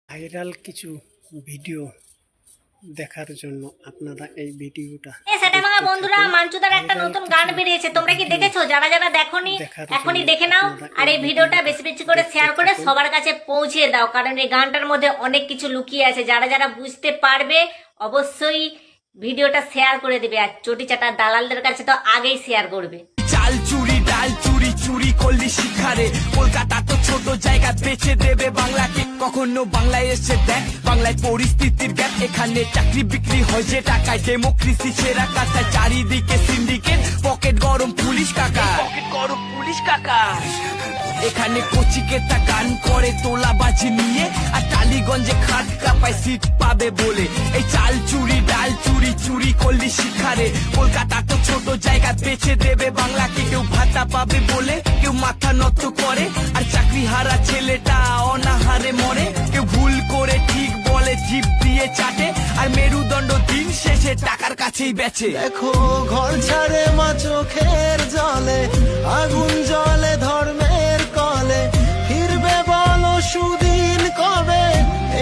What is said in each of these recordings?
Viral কিছু video দেখার জন্য আপনারা এই ভিডিওটা সেটা আমার বন্ধুরা মাঞ্চুদার একটা নতুন গান বেরিয়েছে, তোমরা কি দেখেছো? যারা যারা দেখোনি এখনই দেখে নাও, আর এই ভিডিওটা বেশি বেশি করে শেয়ার করে সবার কাছে পৌঁছে দাও, কারণ এই গানটার মধ্যে অনেক কিছু লুকিয়ে আছে। যারা যারা বুঝতে পারবে অবশ্যই ভিডিওটা শেয়ার করে দিবে, আর চটি চাটা দালালদের কাছে তো আগেই শেয়ার করবে। চাল চুরি ডাল চুরি চুরি করলি শিখারে, কলকাতা তো ছোট জায়গা, বেচে দেবে বাংলাকে। কখনো বাংলায় এসে দেখ বাংলায় পরিস্থিতির গ্যাপ, এখানে চাকরি বিক্রি হয় যে টাকায়, ডেমোক্রেসি সেরা কাঁচায়, চারিদিকে সিন্ডিকেট, পকেট গরম পুলিশ কাকা, পকেট গরম পুলিশ কাকা। এখানে কচিকেতা গান করে তোলাবাজি নিয়ে, আর টালিগঞ্জে খাট কাপায় সিট পাবে বলে। এই চাল চুরি ডাল চুরি চুরি করলি শিখারে, কলকাতা তো ছোট জায়গা, বেচে দেবে বাংলাকে। কেউ ভাতা পাবে বলে কেউ মাথা নত করে, আর চাকরি হারা ছেলেটা অনাহারে মরে। কেউ ভুল করে ঠিক বলে জিভ দিয়ে চাটে, আর মেরুদণ্ড দিন শেষে টাকার কাছেই বেচে। দেখো ঘর ছাড়ে মা চোখের জলে, আগুন জলে ধর্মের কলে, ফিরবে বলো সুদিন কবে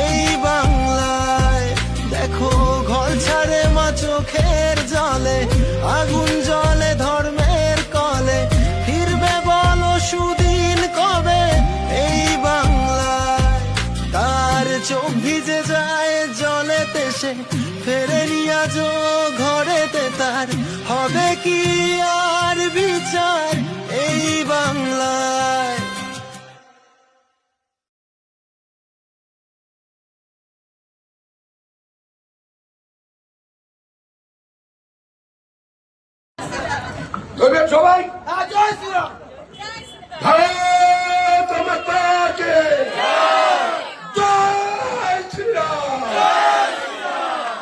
এই বাংলায়। দেখো ঘর ছাড়ে মা চোখের জলে, আগুন জলে ধর্মের কলে, ফিরবে বলো সুদিন কবে এই বাংলায়। তার চোখ ভিজে যায় জলেতে, সে ফেরে নিয়ে আজো ঘরেতে, তার হবে কি আর বিচার এই বাংলায়। সবাই ভারত মাতাকে জয় শ্রীরাম,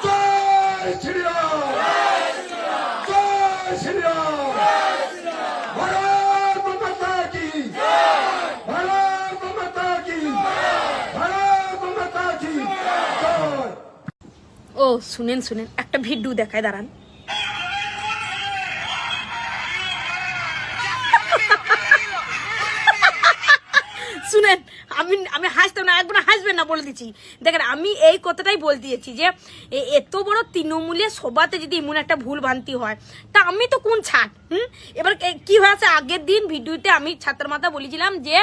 জয় শ্রীরাম, জয় শ্রীরাম, ভারত মাতা কি, ভারত মাতা কি, ভারত মাতা কি জয়। ও শুনেন শুনেন, একটা ভিডিও দেখায়, দাঁড়ান। শুনেন, আমি আমি হাসতাম না, একবার হাসবেন না বলে দিচ্ছি। দেখেন, আমি এই কথাটাই বলতে দিয়েছি যে এত বড় তৃণমূলের সভাতে যদি এমন একটা ভুল ভ্রান্তি হয়, তা আমি তো কোন ছাড়। এবার কি হয়েছে, আগের দিন ভিডিওতে আমি ছাত্র মাতা বলেছিলাম যে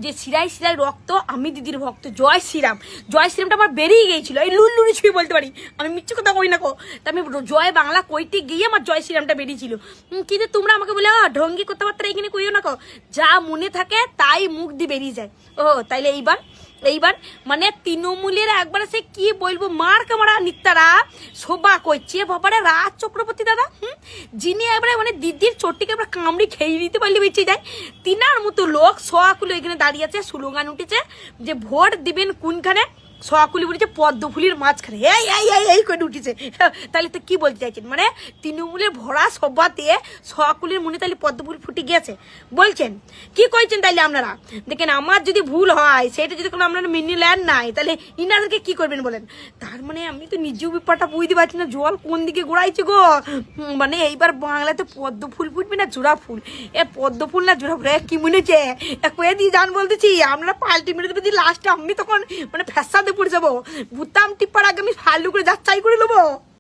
যে শিরাই শিরাই রক্ত, আমি দিদির ভক্ত, জয় শ্রীরাম। জয় শ্রীরামটা আমার বেরিয়ে গিয়েছিল, এই লুল্লুরি ছুঁয়ে বলতে পারি, আমি মিথ্যে কথা কই না কো। তা আমি জয় বাংলা কইতে গিয়ে আমার জয় শ্রীরামটা বেরিয়েছিল। কিন্তু তোমরা আমাকে বলে ঢঙ্গি কথাবার্তা এখানে কইও না কো, যা মনে থাকে তাই মুখ দিয়ে বেরিয়ে যায়। ও তাইলে এইবার মানে তৃণমূলের একবার সে কি বলবো, মার কামারা নিত্যারা শোভা করছে বাবারে রাজ চক্রবর্তী দাদা, যিনি একবারে মানে দিদির চোটটিকে একবার কামড়ি খেয়ে নিতে পারলে বেঁচে যায়। তিনার মতো লোক সোয়াকুলো এখানে দাঁড়িয়ে আছে, স্লোগান উঠেছে যে ভোট দিবেন কোনখানে, সোয়াকুলি বলেছে পদ্মফুলির মাঝখানে, এই এই এই এই করে উঠেছে। তাহলে তো কি বলতে চাইছেন, মানে তৃণমূলের ভরা সভাতে সোয়াকুলির মনে তাহলে পদ্মফুল ফুটে গিয়েছে বলছেন? কি কইছেন তাইলে আপনারা? দেখেন, আমার যদি ভুল হয় সেটা যদি কোনো আপনারা মেনে নেন নাই, তাহলে ইনাদেরকে কি করবেন বলেন? তার মানে আমি তো নিজেও ব্যাপারটা বুঝতে পারছি না, জল কোন দিকে গোড়াইছে গো। মানে এইবার বাংলাতে পদ্মফুল ফুটবে না জোড়া ফুল? পদ্মফুল না জোড়া ফুল কি মনে হচ্ছে কয়ে দিয়ে জান বলতেছি, আমরা পাল্টি মেরে দেবে লাস্টে আমি তখন মানে ফ্যাসাদে পড়ে যাবো, বুতাম টিপার আগে আমি ফালু করে যাচ্ছাই করে নেবো।